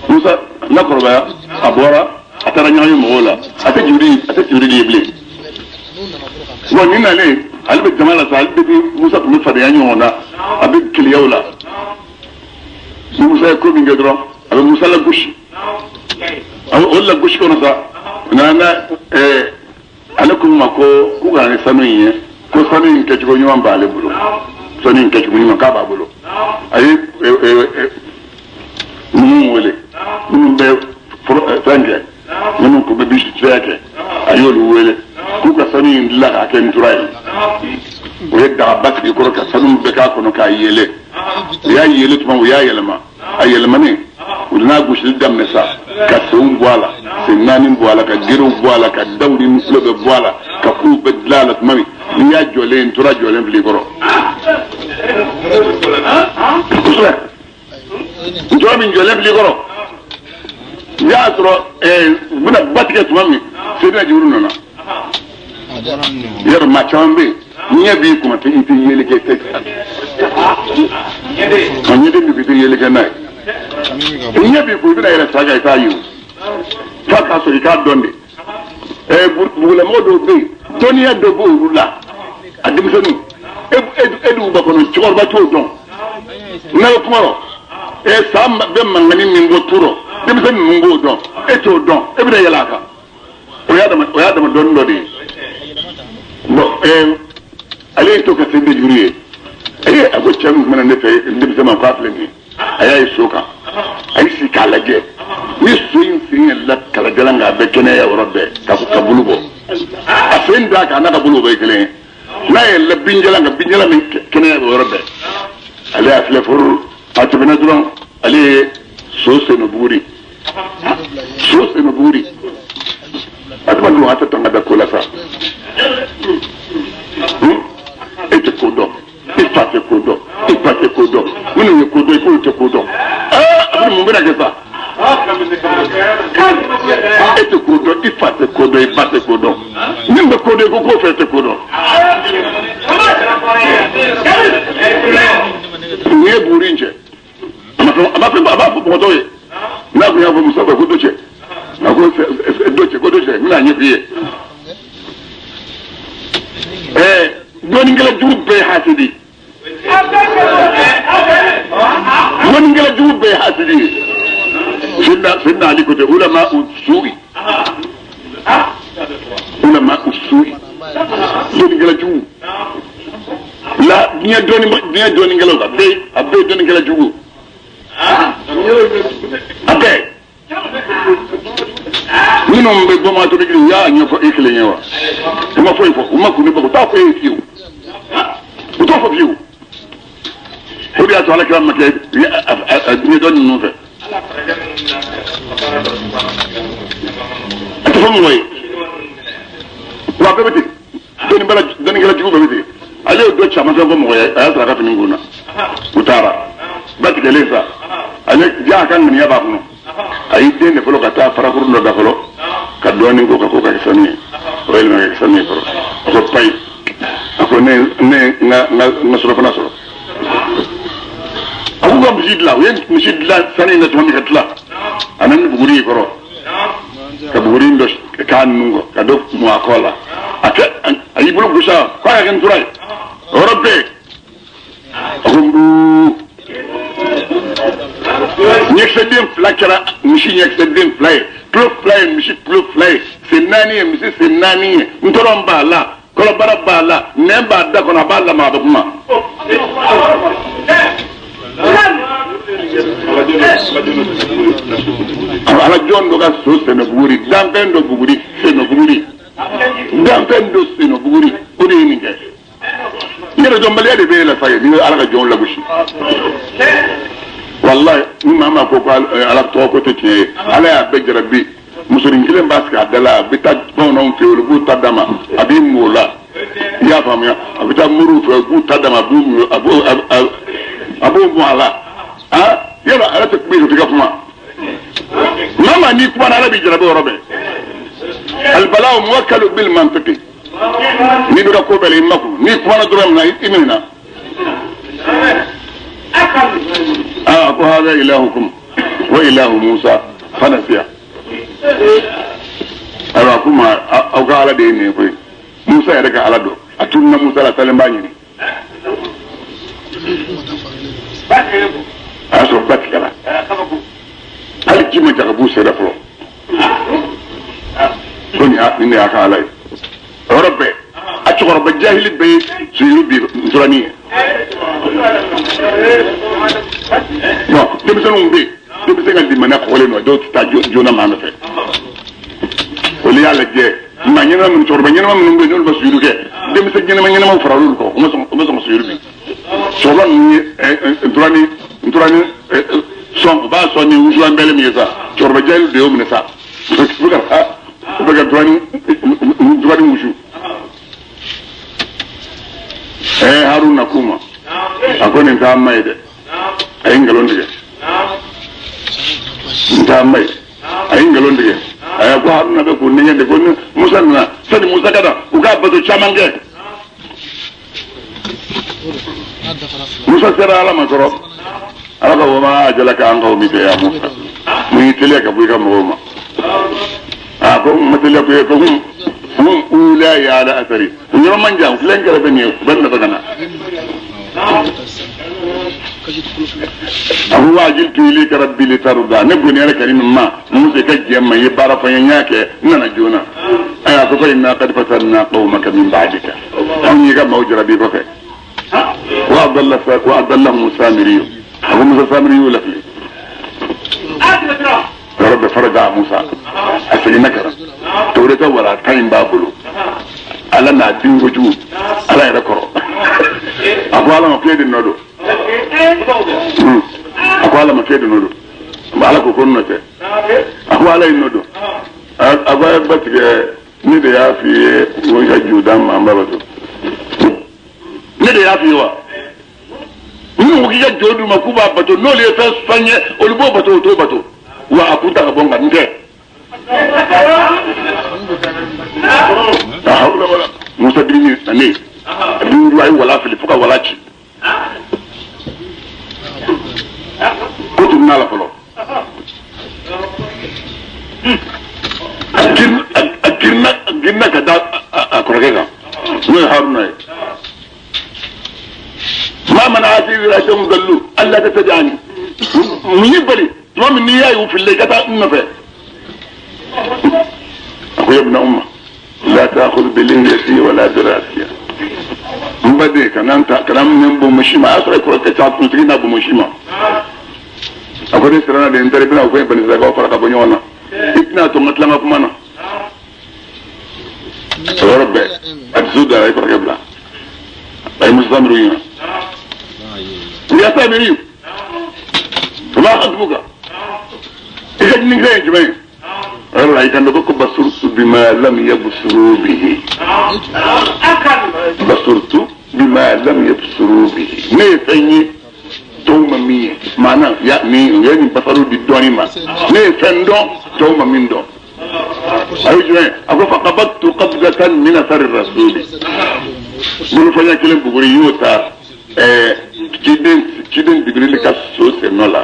musa na korba abora atara nyayo mola ate juri lible wo ni na le albe jamala sa albe musa ko fa de yanyo na abe kiliyawla musa ko mi ngedro abe musa la gushi aw la gushi ko na na alakum mako ku ga ne sanu yin ko sanu yin ke ko nyuma mbale bulo sanu yin ke ko nyuma ka ba bulo ayi mun wele mun be tange mun ko be bishi tsake ayolu wele ku ka sanu yin la ka ken turai o yedda bakri ko ka sanu be ka ko no ka yele ya yele tuma ya yelma ayelma ne udna gushi dam ne sa ka sun wala sinanin wala ka giru wala ka dawri muslobe wala ka ku bedlalat mami ya jolen tura jolen fili koro tura min jolen fili koro ya tro buna batike tumami sedina juru nona yar ma chambe nya bi kuma te inte yele ke te anya de bi te yele ke nai nya bi ku bi na yele saga ita yu fa ka so ka donde bugula modo be toni ya do burula adim sonu edu ba kono chor ba to don na tumaro sam be mangani min go turo dim sen min go don to don e bi na yela ka o ya da don do de no ale to ka sende juriye ago cham mana ne fe dim sama ka fleni aya isoka ay si kala je ni sin la kala galanga be kene ya rabbe ka ko bulugo afen da ka na ka bulugo be kene na ye la binjala min kene ya rabbe ale afle fur atbina dron ale sose no buri atma do hata tanga da kola sa ete kodo ipate kodo munu ye kodo ko te kodo abin mun bena gesa ete kodo ipate kodo nimbe kodo ko fete kodo ne burinje ama ko bodoye na ko ya bo musaba ko doche na ko doche mina nyefiye doni ngela jubbe hasidi sinna ali ko te ulama usui doni ngela jubu la nya doni ngela ba be doni ngela jubu abe nino mbe boma to bigri ya nyoko ikle nyewa kuma foi fo kuma kuni ba ta foi fiu to fo fiu ko dia to ala kram ma ke ni don no fe to fo moy wa be beti doni bala doni ngala jugo be beti ale do chama so mo ya ya tra ka fini nguna utara bati de lesa ale ja kan ni ya ba kuno ayi den de folo kata fara kurno da folo ka doni ko ka sanni o el ma sanni folo ko pay ko ne na solo fana solo abu ko bijidla wen bijidla sanni na tumi katla anan buguri ko ka buguri ndo ka nungo ka do mu akola aka ayi bulu gusa ko ya kan turai rabbe rumbu nyexedem flakera mishi nyexedem fly pro fly mishi pro fly senani mishi senani ntoromba la kolobara bala nemba da kona bala ma bakuma ala jon do ga so se no buguri dan pendo buguri se no buguri dan pendo se no buguri ko de ni ke ngere jom bale de be la fay ni ala ga jon la bushi wallahi mama ko ko ala to ko te ke ala ya be rabbi musurin kilen baska dala bita bono fewlu bu tadama abi mola ya famya abita muru fe bu tadama bu abu mola yala ala ta kubi ka kuma mama ni kuma ala bi jarabe robe al balaa muwakkal bil mantiqi ni do ko bele mako ni kuma na duram na imina ko hada ilahukum wa ilahu musa fanasiya ala kuma au ga ala de ne ko musa ya daga ala do atunna musa la talemba ni aso batikala hal jima ta abu sai da furo kuni ni aka alai rabbe a ci rabbe jahili be su yubi surani no dem sonu be dem sengal di mana ko le no do ta jona ma fe o li yalla je ma ñina mun torba ñina mun be no ba su yuruke dem se ñina ma faralul ko mo so su yurubi so lan ni nturani son ba son ni wujuan bele mi sa torba jahili de o mun sa bukan turani wuju haruna kuma akwai ne ta mai da ayin galon dige ta mai ayin galon dige aya ko haruna be ko ne yande ko musa na sani musa kada uga bato chamange musa sera ala makoro ala ko ma ajalaka an qawmi ya musa mu tele ka buika mo ko matele ko hum ula ya ala athari ñu man jang flen gara ben ben na bagana abu wajil tu li rabbi li tarda ne bu ne rek ni ma mu se ka jema yi bara fa nyake nana jona aya ko inna qad fatanna qawmaka min ba'dika an yi ga mawjira bi fa wa adalla musa miriyu abu musa samiriyu lafli رب فرجع موسى أسلي نكرة توريته ولا تاين بابلو على نادين وجود على يذكره أقوال ما كيد النودو أقوال ما كيد النودو ما على كون نته أقوال النودو أقوال بس نيجي في وجه جودام ما بابتو نيجي في وا نيجي جودو ما كوبا بتو نولي فاس فني أولبو بتو تو بتو wa apunta ka bonga nge hawla wala musa dini ani dini wai wala fili fuka wala ci ko tun nala folo ginna ka da akorage ka no haruna ma man asiri rashum dallu alla ta tajani mun yibali من نياي في اللي جتا النفع أخوي ابن أمة لا تأخذ بلنجتي ولا دراسية مبدي كلام نبو مشيما أسرع كرة كتاب نترينا أبو مشيما أخوي سرنا دي انتري بنا أخوي بني زاقوا فرقا بنيوانا إتنا تمت لما كمانا وربي أجزود على فرقا بلا أي مستمرين يا سامريو فما خطبك إذا نجري جماعة الله يكن بكم بصرت بما لم يبصروا به بصرت بما لم يبصروا به ما يفني توما مية معناه يعني بصروا بالدوني ما يفندون توما من دون أيوة جماعة أقول فقبضت قبضة من أثر الرسول من فجأة كلام بقوليوتا كيدن بيقول لك السوس نولا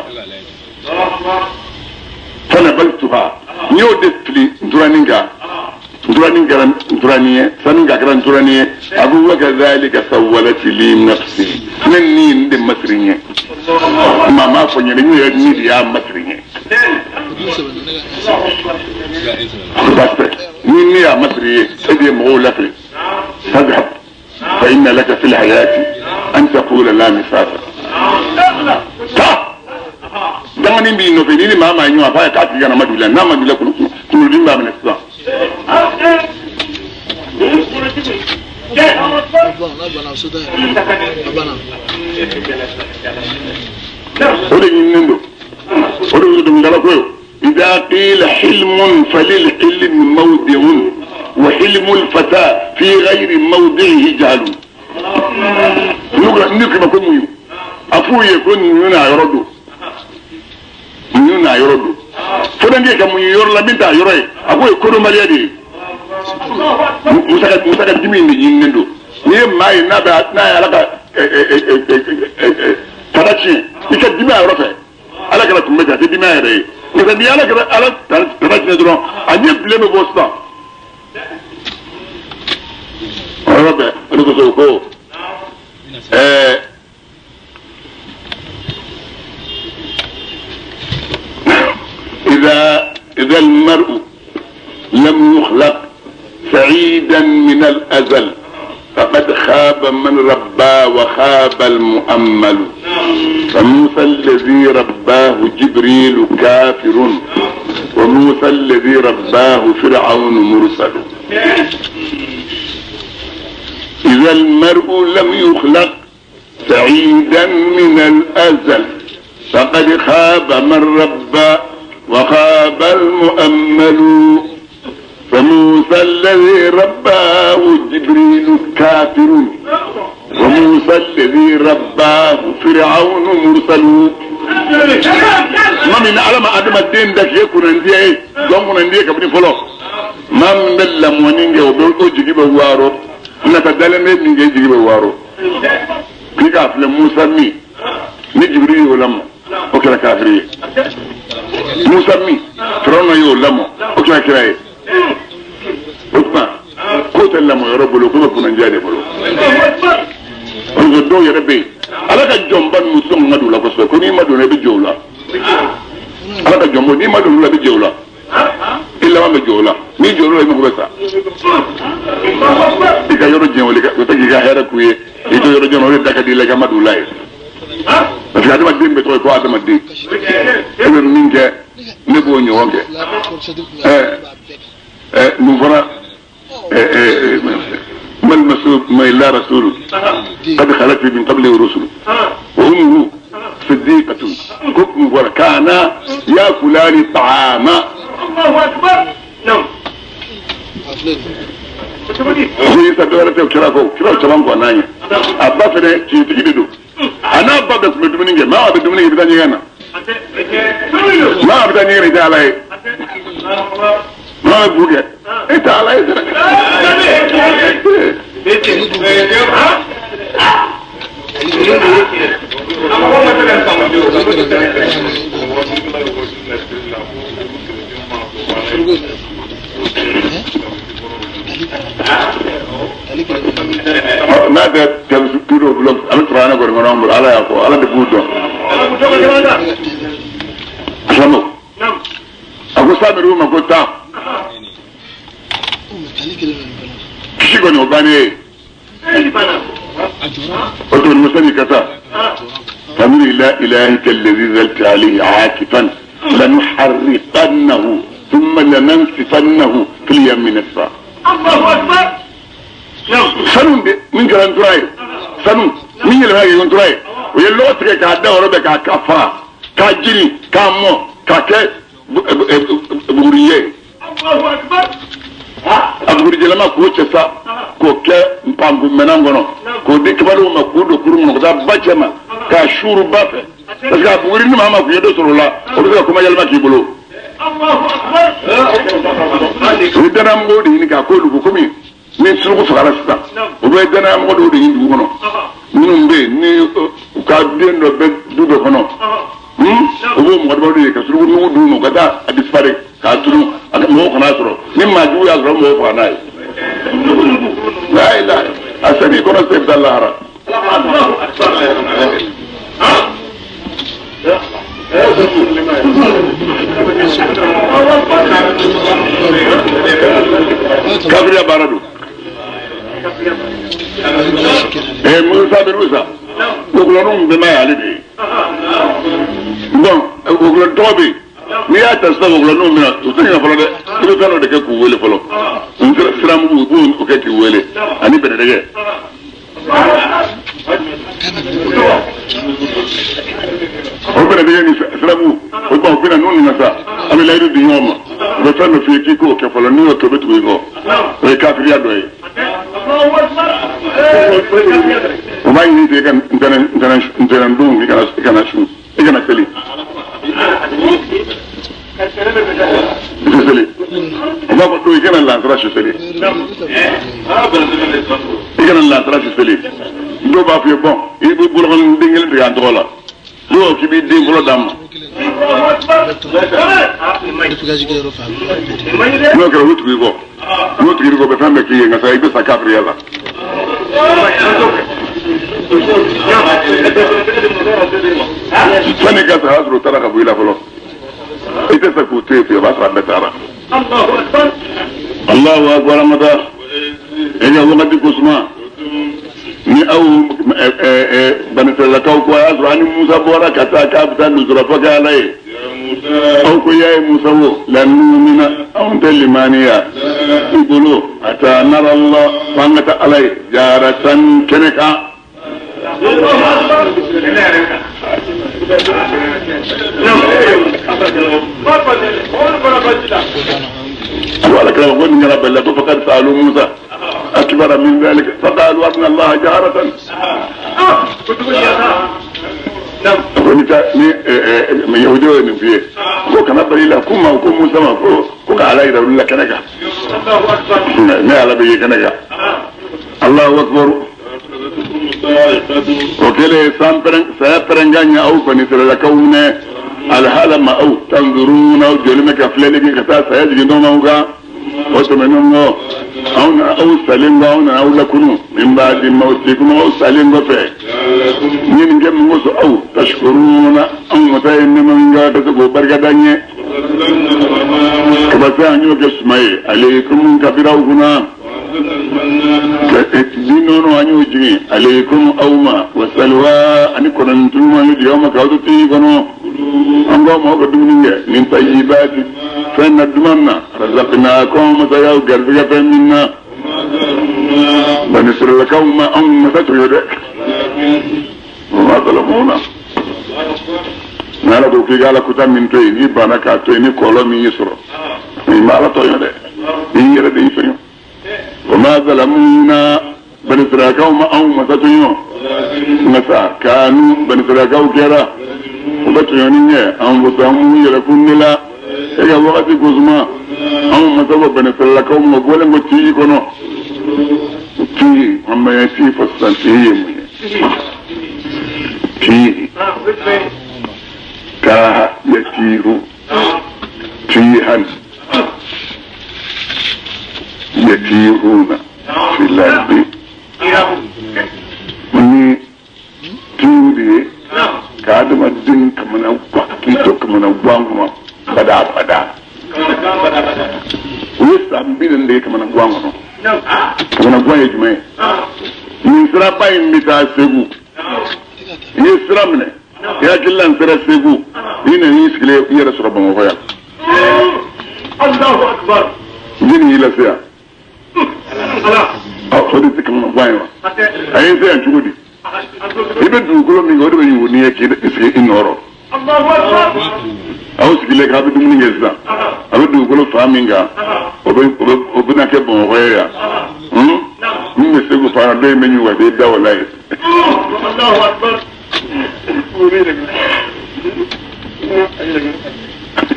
فنبلتها نيو دفلي درانينغا سننغا كران درانية أبو وكذلك سولت لي نفسي نني ندم مصرية ما فني نني يا مصرية بس نني يا مصرية سيدي مغولة تذهب فإن لك في الحياة أن تقول لا مسافر tangani bi no fe ni mama nyu afa ka ti na madula na madula kunu dimba mena sa ode nendo ode dum dala ko إذا قيل حلم فللحلم موضع وحلم الفتى في غير موضعه جهل نقول ما كن ميو أفو يكون يونا يردو فدان دي كم يور لا بنتا يوري أفو يكون ماليادي مسaka dimi ni yinendo ni mai na ba na ya laka tarachi ika dimi ayrofe ala kala kumeta dimi ayre parce que yàlla gën a ala dara ci ne dɔrɔn a ɲɛ bilen bɛ bɔ sisan o yɔrɔ bɛɛ o de kosɔn ko إذا المرء لم يخلق سعيدا من الأزل فقد خاب من رباه وخاب المؤمل فموسى الذي رباه جبريل كافر وموسى الذي رباه فرعون مرسل إذا المرء لم يخلق سعيدا من الأزل فقد خاب من رباه وخاب المؤمل فموسى الذي رباه جبريل كافر وموسى الذي رباه فرعون مرسل ما من علم ادم الدين دك يكون عندي دون عندي كبني فلو ما من لم ونينجي وبو جيبه وارو نتدلم من جيبه وارو كيف موسى مي جبريل ولما وكلا كافري موسى مي فرعون يولما وكلا كراي Ousmane k'o lamɔ yɔrɔ bolo k'o bɛ kunnadiya de bolo parce que dɔw yɛrɛ bɛ yen ala ka jɔnba ninnu sɔn ka don o la kosɛbɛ ko n'i ma don i bɛ jɔ o la ala ka jɔnba n'i ma don o la i bɛ jɔ o la i laban bɛ jɔ o la n'i jɔ o la i mago bɛ sa i ka yɔrɔ jɛn o tɛ k'i ka hɛrɛ k'u ye i to yɔrɔ jɛn o de da ka di i la i ka ma don o la ye parce que adamaden bɛ tɔgɔ ko adamaden e bɛ min kɛ ne b'o ɲɔgɔn kɛ من فراء ما المسؤول ما إلا رسول قد خلت من قبله رسل وأمه صديقة كم فراء كان يأكلان الطعام الله أكبر نعم هي سدورة وكرافو كرافو أنايا أبا فني تيجي أنا أبا بس بدمني ما أبى بدمني بدني أنا ما أبى بدني رجال عليه ما بوجه انت على يدك ماذا تقولوا بلوم انا ترانا غير منهم على ياكو على دبودو شنو نعم اكو سامرو ما قلت kisi kɔni o bannen ye o tuma musani kasa famiri la ilahi kɛlɛzi zalti alayhi aakifan lanuharriqannahu thumma lanansifannahu fil yammi nasfa sanu de min kɛra ntura ye sanu min yɛlɛma kɛ ntura ye o ye lɔgɔ tigɛ k'a da yɔrɔ bɛɛ k'a fara k'a jiri k'a mɔ k'a kɛ buguri ye abugurijɛlɛma k'o cɛ sa k'o kɛ npangu minɛn kɔnɔ k'o di kibaruw ma k'o don kurun kɔnɔ ka taa ba cɛ ma k'a suuru ba fɛ parce que abuguri ni maa ma kun ye dɔ sɔrɔ o la o bɛ se ka kuma yɛlɛma k'i bolo o ye danayamɔgɔw de ɲini k'a k'olu ko komi ni suruku fagara sisan o bɛ danayamɔgɔ dɔw de ɲini dugu kɔnɔ minnu bɛ yen ni u ka den dɔ bɛ du dɔ kɔnɔ o b'o mɔgɔdɔbaw de ye ka suruku nugu d'u ma u ka taa a disparaître k'a tunu a ka mɔgɔw kana sɔrɔ ni maa jugu y'a sɔrɔ mɔgɔw faga n'a ye la a sɛbɛn kɔnɔ se bɛ taa lahara kafiriya baara don musa bɛ rusa o kulɔnu bɛɛ ma ye ale de ye bon وقول دوبي نيا تستا وقول نو منا تستا فلو ده كيف كانوا ده كويلة فلو سلام وبون وكي كويلة أني بدرجة وبنا بيجي سلامو وبنا بينا نون نسا أمي لا يريد يوم وفنا في كيكو كفلانيو كبت ويجو ويكافر يدوي وما يجي كان انتنا ندوم يكنا شو يكنا سلي سلي وما بدو يكنا لا تراش سلي يكنا لا تراش سلي دو بافي بون يبي بولغن دينغل دي اندولا لو كي بي دين بولو دام نو كرو وتبيغو وتبيغو بفهم كي غسا يبي سكابر يلا فني كاس هازرو ترى قبيله فلو يتسكوتي في بصره بتارا الله اكبر مدى اجا وقت كسما ni au banatallakau ko azrani musa bora kata kabta nuzrafa galai au ko yayi musa wo lan numina au delimaniya ibulu ata nara allah fangata alai jaratan keneka ولا كلام قول يا رب الله فقد سالوا موسى أكبر من ذلك فقالوا أن الله جارة من يهودين فيه هو كان أبري له كم وكم موسى هو على إذا ولا كنجا ما على بيه كنجا الله أكبر وكله سامبرنجانيا أو بنيسر لكونه الحالة أو تنظرون أو جلمك أفلالك كتا سيجي نوموغا وتمنون أو سالينغا أو لكنو من بعد موتكم أو سالينغا فيه نينجم موسو أو تشكرون أو متين منغا تسبو برغداني كبسانيو كسمي عليكم كبيراو هنا دينونو أنيو جي عليكم أوما وسلوى أني كنتم يوم كاوتي كنو أنغام هو كدونية من طيبات فإن الدمنا رزقناكم مسياو قلبك فمنا بنسر لكم ما أم تتريدك وما ظلمونا نالا دوكي قال كتاب من تويني بانكا تويني كولومي يسرو ما لا تويني ده يرد يفيو وما ظلمونا بنسر لكم ما أم تتريدك نسا كانوا بنسر لكم كيرا وبتيونية أنفسهم يلكون لا إذا وقت كوزما أو مثلا بنسأل لكم مقولة متي كنو تي هم يسي فستانتيهم تي كا يتيرو تيهن يتيرون في الأرض مني تيري كادما الدين كمنا كيتو كمنا وانغما بدا ويسام بين اللي كمنا وانغما كمنا وانغ جمعي يسرا باين ميتا سيغو يسرا منه يا جلان سرا سيغو هنا يسكلي يرسل ربما وفيا الله أكبر جيني إلى سيا خدت كمنا وانغما أين سيا شغلي ibe dugukolo min o de bɛ yugu ni ye k'i sigi i nɔrɔ aw sigilen k'a bɛ dumuni kɛ sisan a bɛ dugukolo fa min kan o bɛna kɛ bamakɔ ye yan min bɛ segu fara dɔ in bɛ ɲugu ka se da o la ye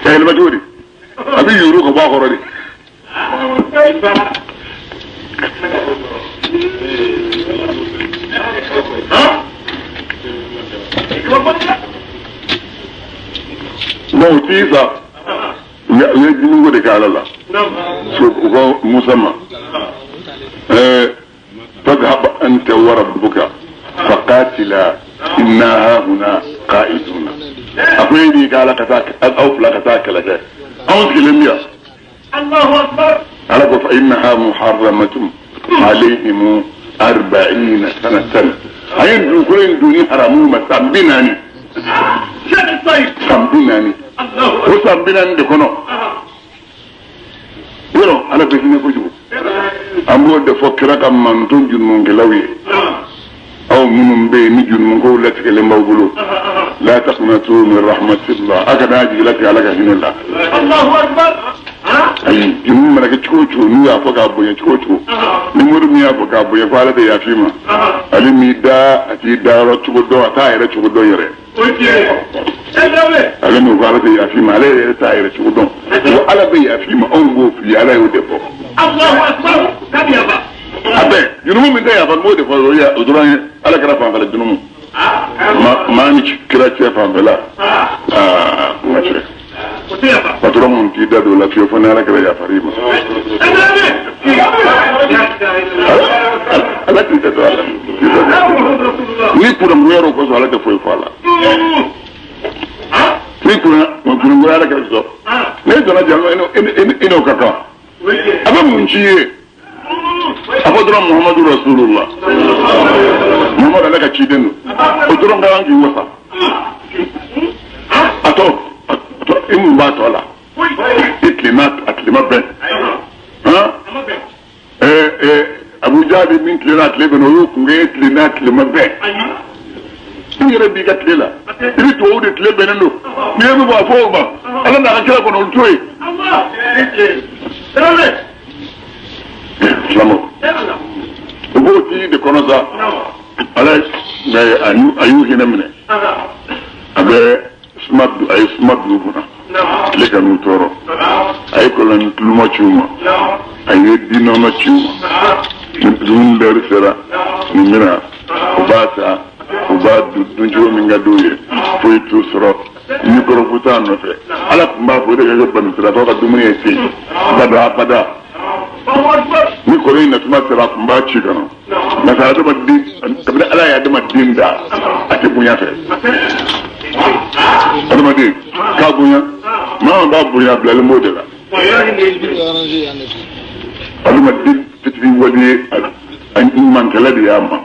ka yɛlɛma cogo di a bɛ yuuru ka bɔ a kɔrɔ de bon tisa ya jinugo de kala la so ko musamma تذهب أنت وربك فقاتلا إنا هنا قائدون أقولي قال كتاك الأوف لا كتاك لك أنت لميا الله أكبر ألقوا فإنها محرمة عليهم 40 سنة أين كلين دوني حرموا مسابيناني Sambinani. O sambinani de kono. Yoro ala be hine ko jugo. Ambo de fokira kam man ton junno ngelawi. Aw munum be ni junno ko latike le mawbulu. La taqnatu min rahmatillah. Akada ji lati ala ka hinilla. Allahu akbar. Ay junno mara ke chuchu ni ya foka boye chuchu. Ni murum ya foka boye fala de ya fima. Ali mi da ati da ro chugo do ata ere chugo do yere. Ale no fala de ya fima ale ere ta ere chugo do. Wo ala be ya fima on go fi ala yo de fo. Allahu akbar. Kabiyaba. Abe junumu min da ya fa mo de fo ya oduran ala kara fa fala junumu. Ma ni kira ce fa fala. Ma ce. Patron mun ti da do la fi fo na ala kara ya farima. Ala ti da do ala. Ni pour mo yoro ko so ala de fo fala. Ni pour mo ala kara so. Ne do na jalo eno kaka. Aba mun ciye. Abodron Muhammadu Rasulullah. Muhammad alaka chidenu. Odron garangi wasa. Ato imu batola. Atlimat ben. Abu Jabi min tlinat leben oyuk nge tlinat limabe. Yere bi gatlela. Iri to ode tleben no. Yemu ba foba. Ala na akira kono ultoy. Allah. Islamo. Ugo ti de kono sa. Ala na ayu hinamne. Abe smart du buna. Le kanu toro. Ay ko lan luma chuma. Ay dino ma chuma. Dun der sera. Ni mira. Ubata. Ubadu dunjo mi ngadoye. Foi tu soro. Ni ko rubuta no fe. Ala mba fo de ga ban sera to ka dumuni e ci. Bada. Ni kore na tuma sera kumba ci gano na sa da madin kabila ala ya da madin da ake bunya fe ada madin ka bunya ma ba bunya blal modela ada madin fitri wali an man kala da yamma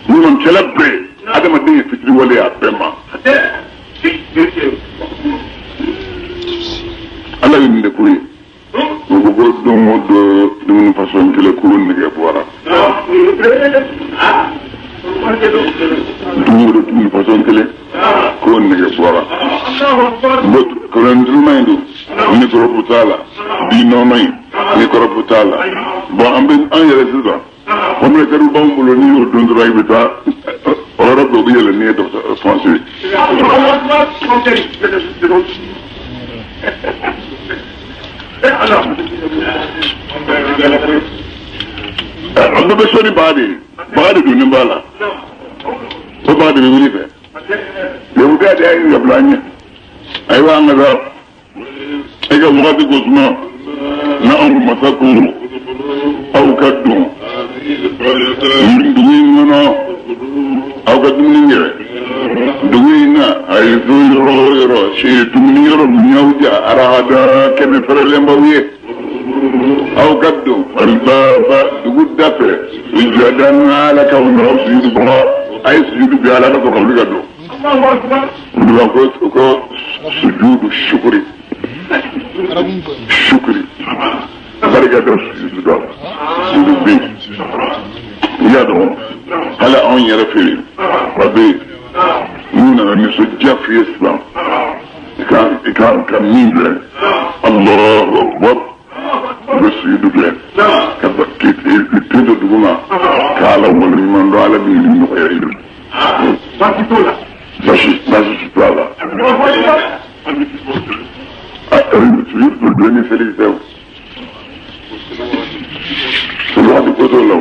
ni man kala be ada madin fitri wali ya bema Allah yin da kuri Ugo dongo do dum façon kele ko nige bora dum façon kele ko nige bora bot ko ndul maydu ni ko robutala di no may ni ko robutala bo ambe an yele siza on le karu bambulo ni yo don ray bita ora do yele ni do français Ando besoni badi duni bala. O badi bi wuli fe. Le wuga de ay yablanya. Ay wa ngada. Ay ga mugadi gozma. Na on masakuru. Aw kaddu. Dumi ngono. Aw kaddu ni ngere. Dumi na ay zuro shi dumi yoro nyawja arada kebe ferlemba wiye. أو قدوا الباب يقول دفع وجدنا لك ونرسل بها أي سجود بها لك وقبل قدوا وقلت سجود الشكر ذلك سجود بي يدعو على أن يرفل ربي نونا نسجد في إسلام كان كمين الله أكبر بس يدوكي كبكيت يتدو دوما كالا والرمان رالا بيلي نخيرين باشي سبالا أريد سيد الدنيا سليسة سلواتي كتولا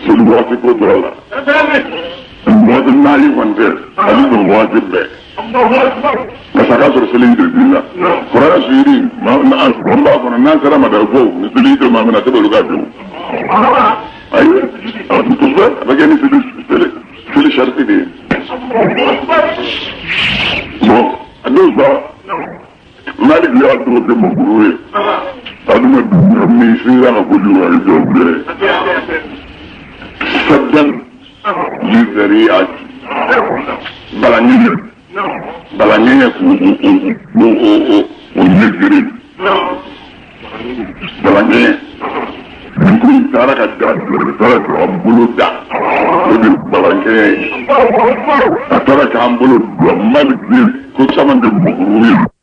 سلواتي كتولا المواد المالي وانتر أريد المواد البيت Masaka sur celui de Bila. Kora siri, ma bomba kono na sara madalfo, ni celui de mamina tebe lugado. Ayi, tu tuba, bagani celui sharti de. Bon, ados ba. Malik ya do de muguru. Aduma mi sira na kuju ay doble. Sadan li zari'at balangenya onyegere balangenya ku tara ka tara ka ambulu da balangenya tara ka ambulu ma ko sama de